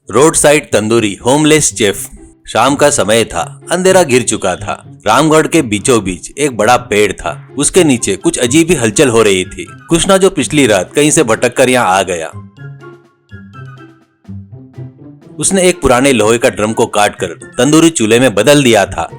Road side tandoori homeless chef. शाम का समय था, अंधेरा घिर चुका था। रामगढ़ के बीचों बीच एक बड़ा पेड़ था, उसके नीचे कुछ अजीब ही हलचल हो रही थी। कृष्णा जो पिछली रात कहीं से भटक कर यहाँ आ गया, उसने एक पुराने लोहे का ड्रम को काटकर तंदूरी चूल्हे में बदल दिया था।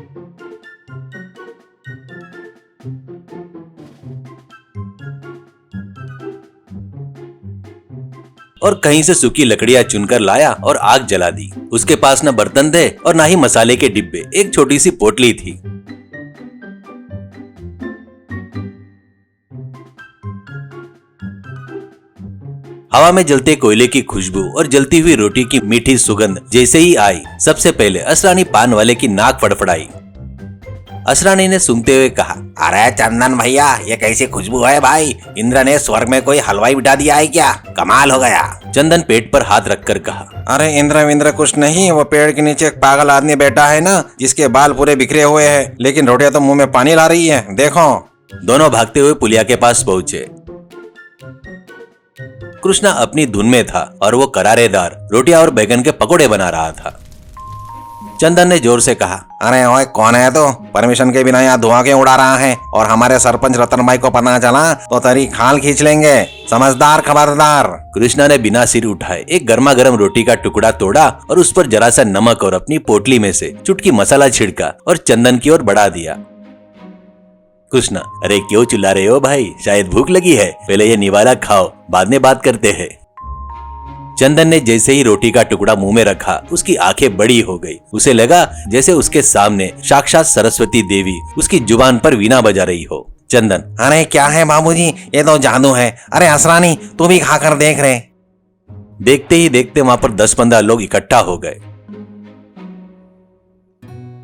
और कहीं से सूखी लकड़ियां चुनकर लाया और आग जला दी। उसके पास न बर्तन थे और न ही मसाले के डिब्बे, एक छोटी सी पोटली थी। हवा में जलते कोयले की खुशबू और जलती हुई रोटी की मीठी सुगंध जैसे ही आई, सबसे पहले असरानी पान वाले की नाक फड़फड़ाई। असरानी ने सूंघते हुए कहा, अरे चंदन भैया, ये कैसी खुशबू है भाई? इंद्र ने स्वर्ग में कोई हलवाई बिठा दिया है क्या? कमाल हो गया। चंदन पेट पर हाथ रखकर कहा, अरे इंद्र कुछ नहीं, वो पेड़ के नीचे एक पागल आदमी बैठा है ना, जिसके बाल पूरे बिखरे हुए हैं, लेकिन रोटियां तो मुंह में पानी ला रही है, देखो। दोनों भागते हुए पुलिया के पास पहुंचे। कृष्णा अपनी धुन में था और वो करारेदार रोटियां और बैगन के पकोड़े बना रहा था। चंदन ने जोर से कहा, अरे ओए, कौन है तो? परमिशन के बिना यहाँ धुआं क्यों उड़ा रहा है? और हमारे सरपंच रतन भाई को पता चला तो तेरी खाल खींच लेंगे, समझदार, खबरदार। कृष्णा ने बिना सिर उठाए एक गर्मा गर्म रोटी का टुकड़ा तोड़ा और उस पर जरा सा नमक और अपनी पोटली में से चुटकी मसाला छिड़का और चंदन की ओर बढ़ा दिया। कृष्णा, अरे क्यों चिल्ला रहे हो भाई? शायद भूख लगी है, पहले ये निवाला खाओ, बाद में बात करते हैं। चंदन ने जैसे ही रोटी का टुकड़ा मुंह में रखा, उसकी आंखें बड़ी हो गई। उसे लगा जैसे उसके सामने साक्षात सरस्वती देवी उसकी जुबान पर वीणा बजा रही हो। चंदन, अरे क्या है बाबूजी, ये तो जादू है। अरे असरानी, तू भी खाकर देख रहे। देखते ही देखते वहां पर 10-15 लोग इकट्ठा हो गए।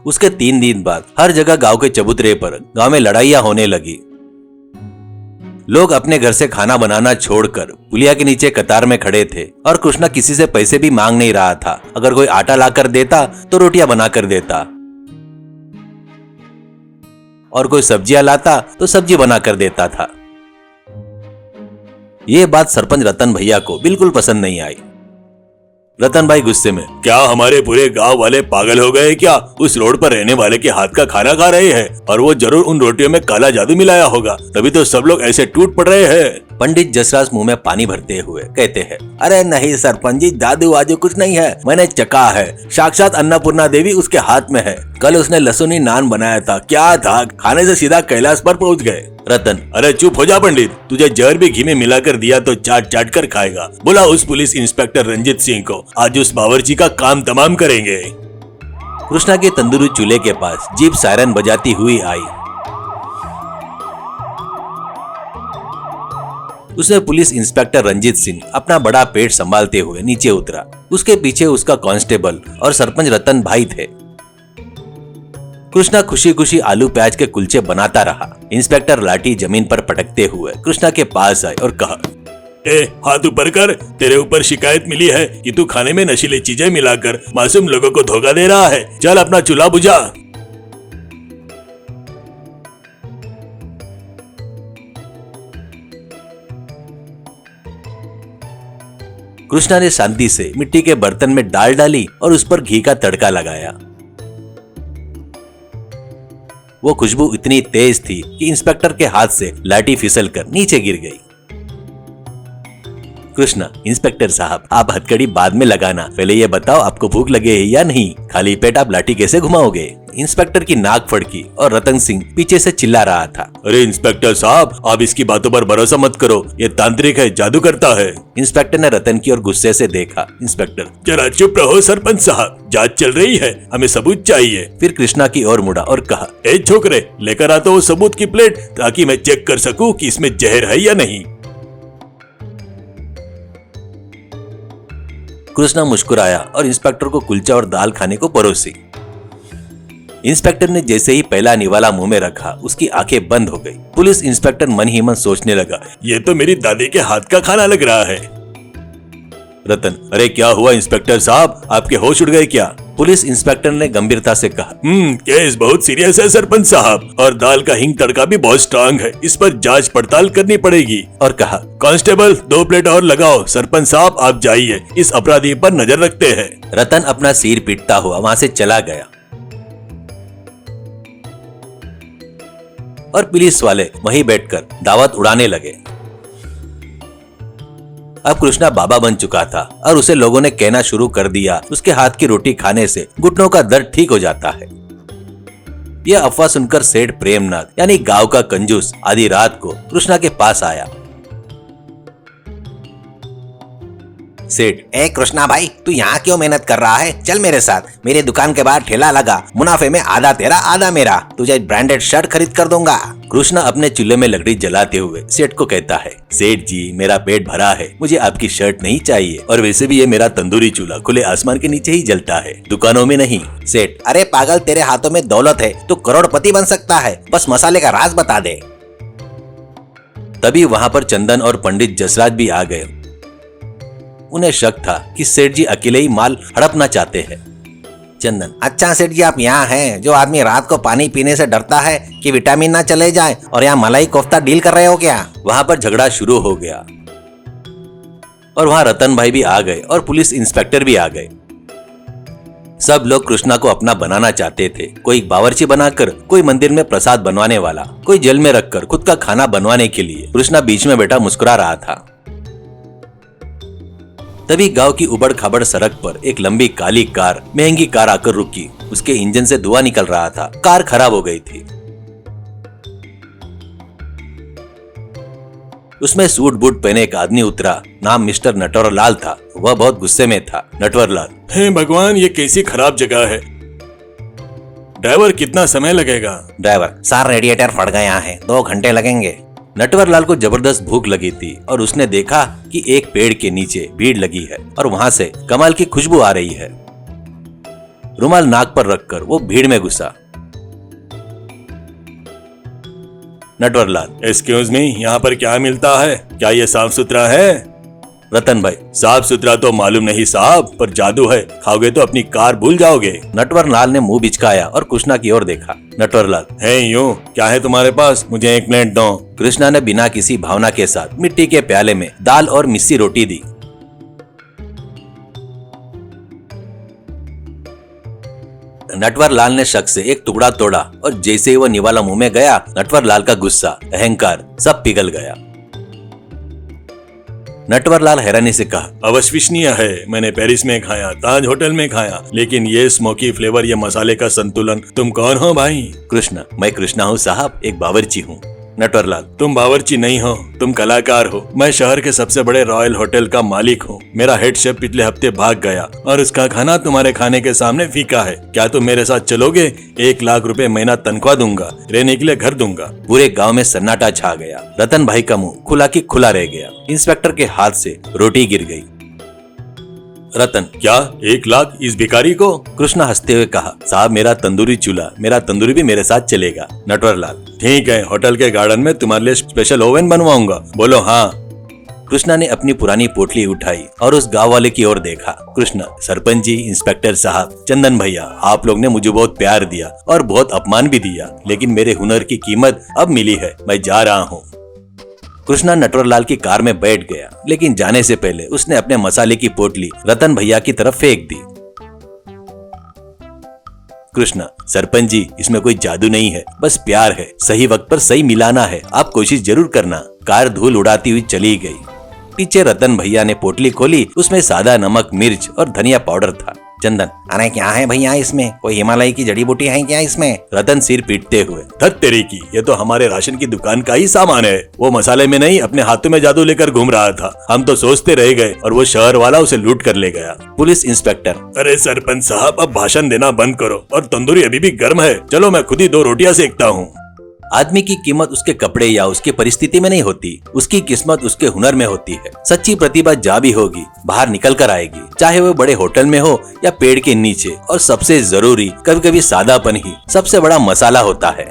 उसके 3 दिन बाद हर जगह गांव के चबूतरे पर गांव में लड़ाइयां होने लगी। लोग अपने घर से खाना बनाना छोड़कर पुलिया के नीचे कतार में खड़े थे और कृष्णा किसी से पैसे भी मांग नहीं रहा था। अगर कोई आटा लाकर देता तो रोटियां बनाकर देता, और कोई सब्जियां लाता तो सब्जी बनाकर देता था। ये बात सरपंच रतन भैया को बिल्कुल पसंद नहीं आई। रतन भाई गुस्से में, क्या हमारे पूरे गांव वाले पागल हो गए क्या? उस रोड पर रहने वाले के हाथ का खाना खा रहे हैं और वो जरूर उन रोटियों में काला जादू मिलाया होगा, तभी तो सब लोग ऐसे टूट पड़ रहे हैं। पंडित जसराज मुंह में पानी भरते हुए कहते हैं, अरे नहीं सरपंच जी, जादू वादू कुछ नहीं है, मैंने चखा है, साक्षात अन्नपूर्णा देवी उसके हाथ में है। कल उसने लहसुनी नान बनाया था, क्या था, खाने से सीधा कैलाश पर पहुंच गए। रतन, अरे चुप हो जा पंडित, तुझे जहर भी घी में मिलाकर दिया तो चाट चाट कर खाएगा। बुला उस पुलिस इंस्पेक्टर रंजीत सिंह को, आज उस बावर्ची का काम तमाम करेंगे। कृष्णा के तंदूरी चूल्हे के पास जीप सायरन बजाती हुई आई। उसमें पुलिस इंस्पेक्टर रंजीत सिंह अपना बड़ा पेट संभालते हुए नीचे उतरा। उसके पीछे उसका कांस्टेबल और सरपंच रतन भाई थे। कृष्णा खुशी खुशी आलू प्याज के कुलचे बनाता रहा। इंस्पेक्टर लाठी जमीन पर पटकते हुए कृष्णा के पास आए और कहा, हाथ ऊपर कर, तेरे ऊपर शिकायत मिली है कि तू खाने में नशीली चीजें मिलाकर मासूम लोगों को धोखा दे रहा है। चल अपना चूल्हा बुझा। कृष्णा ने शांति से मिट्टी के बर्तन में दाल डाली और उस पर घी का तड़का लगाया। वो खुशबू इतनी तेज थी कि इंस्पेक्टर के हाथ से लाठी फिसलकर नीचे गिर गई। कृष्णा, इंस्पेक्टर साहब, आप हथकड़ी बाद में लगाना, पहले ये बताओ आपको भूख लगे है या नहीं? खाली पेट आप लाठी कैसे घुमाओगे? इंस्पेक्टर की नाक फड़की और रतन सिंह पीछे से चिल्ला रहा था, अरे इंस्पेक्टर साहब, आप इसकी बातों पर भरोसा मत करो, ये तांत्रिक है, जादू करता है। इंस्पेक्टर ने रतन की ओर गुस्से से देखा। इंस्पेक्टर, जरा चुप रहो सरपंच साहब, जांच चल रही है, हमें सबूत चाहिए। फिर कृष्णा की ओर मुड़ा और कहा, ए छोकरे, लेकर आता हूँ सबूत की प्लेट, ताकि मैं चेक कर सकूं कि इसमें जहर है या नहीं। कृष्णा मुस्कुराया और इंस्पेक्टर को कुलचा और दाल खाने को परोसी। इंस्पेक्टर ने जैसे ही पहला निवाला मुंह में रखा, उसकी आंखें बंद हो गई। पुलिस इंस्पेक्टर मन ही मन सोचने लगा, ये तो मेरी दादी के हाथ का खाना लग रहा है। रतन, अरे क्या हुआ इंस्पेक्टर साहब, आपके होश उड़ गए क्या? पुलिस इंस्पेक्टर ने गंभीरता से कहा, केस बहुत सीरियस है सरपंच साहब, और दाल का हिंग तड़का भी बहुत स्ट्रांग है, इस पर जांच पड़ताल करनी पड़ेगी। और कहा, कांस्टेबल 2 प्लेट और लगाओ, सरपंच साहब आप जाइए, इस अपराधी पर नजर रखते हैं। रतन अपना सिर पीटता हुआ वहाँ से चला गया और पुलिस वाले वहीं बैठकर दावत उड़ाने लगे। अब कृष्णा बाबा बन चुका था और उसे लोगों ने कहना शुरू कर दिया, उसके हाथ की रोटी खाने से घुटनों का दर्द ठीक हो जाता है। यह अफवाह सुनकर सेठ प्रेमनाथ यानी गांव का कंजूस आधी रात को कृष्णा के पास आया। सेठ, ए कृष्णा भाई, तू यहाँ क्यों मेहनत कर रहा है? चल मेरे साथ, मेरी दुकान के बाहर ठेला लगा, मुनाफे में आधा तेरा आधा मेरा, तुझे ब्रांडेड शर्ट खरीद कर दूंगा। कृष्णा अपने चूल्हे में लकड़ी जलाते हुए सेठ को कहता है, सेठ जी मेरा पेट भरा है, मुझे आपकी शर्ट नहीं चाहिए, और वैसे भी ये मेरा तंदूरी चूल्हा खुले आसमान के नीचे ही जलता है, दुकानों में नहीं। सेठ, अरे पागल, तेरे हाथों में दौलत है, तू करोड़पति बन सकता है, बस मसाले का राज बता दे। तभी वहाँ पर चंदन और पंडित जसराज भी आ गए। उन्हें शक था कि सेठ जी अकेले ही माल हड़पना चाहते हैं। चंदन, अच्छा सेठ जी आप यहाँ हैं, जो आदमी रात को पानी पीने से डरता है कि विटामिन ना चले जाए, और यहाँ मलाई कोफ्ता डील कर रहे हो क्या? वहाँ पर झगड़ा शुरू हो गया और वहाँ रतन भाई भी आ गए और पुलिस इंस्पेक्टर भी आ गए। सब लोग कृष्णा को अपना बनाना चाहते थे, कोई बावर्ची बनाकर, कोई मंदिर में प्रसाद बनवाने वाला, कोई जेल में रखकर खुद का खाना बनवाने के लिए। कृष्णा बीच में बैठा मुस्कुरा रहा था। तभी गांव की उबड़ खाबड़ सड़क पर एक लंबी काली कार, महंगी कार आकर रुकी। उसके इंजन से धुआं निकल रहा था, कार खराब हो गई थी। उसमें सूट बूट पहने एक आदमी उतरा, नाम मिस्टर नटवरलाल था। वह बहुत गुस्से में था। नटवरलाल, हे भगवान, ये कैसी खराब जगह है, ड्राइवर कितना समय लगेगा? ड्राइवर, सार रेडिएटर फट गया है, 2 घंटे लगेंगे। नटवरलाल को जबरदस्त भूख लगी थी और उसने देखा कि एक पेड़ के नीचे भीड़ लगी है और वहां से कमाल की खुशबू आ रही है। रुमाल नाक पर रखकर वो भीड़ में घुसा। नटवरलाल, एक्सक्यूज मी, यहाँ पर क्या मिलता है? क्या ये साफ सुथरा है? रतन भाई, साफ सुथरा तो मालूम नहीं साहब, पर जादू है, खाओगे तो अपनी कार भूल जाओगे। नटवरलाल ने मुंह बिचकाया और कृष्णा की ओर देखा। नटवरलाल, है यूं, क्या है तुम्हारे पास? मुझे 1 प्लेट दो। कृष्णा ने बिना किसी भावना के साथ मिट्टी के प्याले में दाल और मिस्सी रोटी दी। नटवरलाल ने शक से एक टुकड़ा तोड़ा और जैसे ही वो निवाला मुंह में गया, नटवरलाल का गुस्सा, अहंकार सब पिघल गया। नटवरलाल हैरानी से कहा, अविश्वसनीय है, मैंने पेरिस में खाया, ताज होटल में खाया, लेकिन ये स्मोकी फ्लेवर, ये मसाले का संतुलन, तुम कौन हो भाई? कृष्णा, मैं कृष्णा हूँ साहब, एक बावर्ची हूँ। नटवरलाल, तुम बावर्ची नहीं हो, तुम कलाकार हो। मैं शहर के सबसे बड़े रॉयल होटल का मालिक हूँ। मेरा हेड शेफ पिछले हफ्ते भाग गया और उसका खाना तुम्हारे खाने के सामने फीका है। क्या तुम मेरे साथ चलोगे? 1 लाख रुपए महीना तनख्वाह दूंगा, रहने के लिए घर दूंगा। पूरे गांव में सन्नाटा छा गया। रतन भाई का मुंह खुला की खुला रह गया। इंस्पेक्टर के हाथ से रोटी गिर गई। रतन, क्या 1 लाख इस भिखारी को? कृष्णा हंसते हुए कहा, साहब मेरा तंदूरी चूल्हा, मेरा तंदूरी भी मेरे साथ चलेगा। नटवरलाल, ठीक है, होटल के गार्डन में तुम्हारे लिए स्पेशल ओवन बनवाऊंगा। बोलो हाँ। कृष्णा ने अपनी पुरानी पोटली उठाई और उस गांव वाले की ओर देखा। कृष्णा, सरपंच जी, इंस्पेक्टर साहब, चंदन भैया, आप लोग ने मुझे बहुत प्यार दिया और बहुत अपमान भी दिया, लेकिन मेरे हुनर की कीमत अब मिली है, मैं जा रहा हूँ। कृष्णा नटवरलाल की कार में बैठ गया, लेकिन जाने से पहले उसने अपने मसाले की पोटली रतन भैया की तरफ फेंक दी। कृष्णा, सरपंच जी, इसमें कोई जादू नहीं है, बस प्यार है, सही वक्त पर सही मिलाना है, आप कोशिश जरूर करना। कार धूल उड़ाती हुई चली गई। पीछे रतन भैया ने पोटली खोली, उसमें सादा नमक, मिर्च और धनिया पाउडर था। चंदन, अरे क्या है भैया इसमें? कोई हिमालय की जड़ी बूटी है क्या इसमें? रतन सिर पीटते हुए, धत तेरी की, ये तो हमारे राशन की दुकान का ही सामान है। वो मसाले में नहीं, अपने हाथों में जादू लेकर घूम रहा था। हम तो सोचते रह गए और वो शहर वाला उसे लूट कर ले गया। पुलिस इंस्पेक्टर, अरे सरपंच साहब, अब भाषण देना बंद करो और तंदूरी अभी भी गर्म है, चलो मैं खुद ही 2 रोटियां सेकता हूँ। आदमी की कीमत उसके कपड़े या उसकी परिस्थिति में नहीं होती, उसकी किस्मत उसके हुनर में होती है। सच्ची प्रतिभा जा भी होगी, बाहर निकल कर आएगी, चाहे वो बड़े होटल में हो या पेड़ के नीचे। और सबसे जरूरी, कभी कभी सादापन ही सबसे बड़ा मसाला होता है।